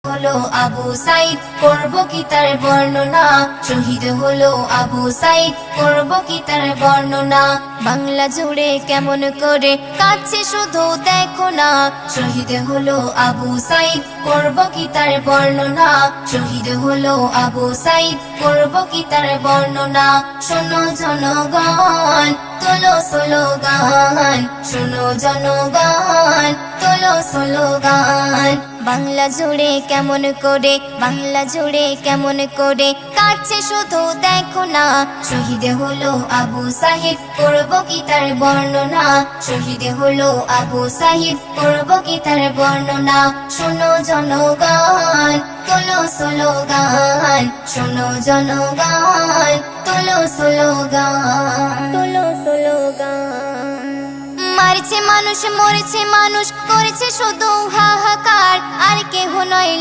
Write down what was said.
হলো আবু সাইদ, করব কি তার বর্ণনা। শহীদ হলো আবু সাইদ, করব কি তার বর্ণনা। বাংলা জুড়ে কেমন করে কাছে শুধু দেখো না। শহীদ হলো আবু সাইদ, করব কি তার বর্ণনা। শহীদ হলো আবু সাইদ, করব কি তার বর্ণনা। শোনো জনগণ, তোলো স্লোগান, শোনো জনগণ, তোলো স্লোগান। বাংলা জুড়ে কেমন করে, বাংলা জুড়ে কেমন করে কাছে শুধু দেখো না। শহীদ হলো আবু সাইদ, করব কি তার বর্ণনা। শহীদ হলো আবু সাইদ, করব কি তার বর্ণনা। শোনো জনগণ, তোলো স্লোগান, শোনো জনগণ, তোলো স্লোগান, তোলো স্লোগান। মারছে মানুষ, মরছে মানুষ, করেছে শুধু হাহাকার, আর কেহ নইলে